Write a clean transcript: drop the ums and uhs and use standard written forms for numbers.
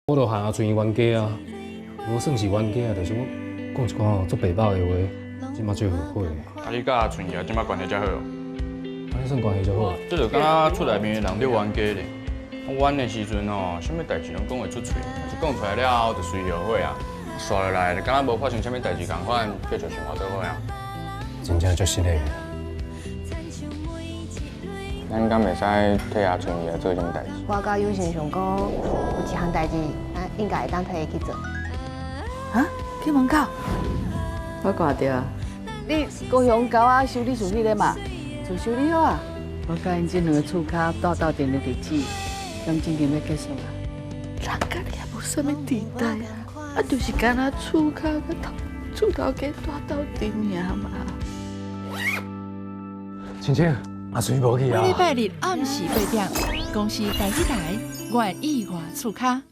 我都喊阿春冤家啊，无算是冤家啊，就是我讲一寡吼足白目的话，即马最后悔。啊，你甲阿春爷即马关系才好？安尼算关系就好。这就敢若厝内面的人咧冤家咧。我冤的时阵吼，啥物代志拢讲会出嘴，是讲出来了后就随后悔啊。刷落来，就敢若无发生啥物代志共款，继续生活倒好啊。真正足失礼。咱敢袂使替阿春爷做啥物代志？我甲有先想讲，有一项代志，咱应该会当替伊去做。啊，去门口，我挂掉啊！你高雄狗仔修理厝迄个嘛，就修理好啊。我甲因这两个厝骹到定的地址，感情就要结束啊。人甲你也无啥物地带啊，就是干那厝骹甲厝头家大斗阵尔嘛。青青，阿水无去啊。每礼拜日暗时8点，公司台语台，愿意外厝卡。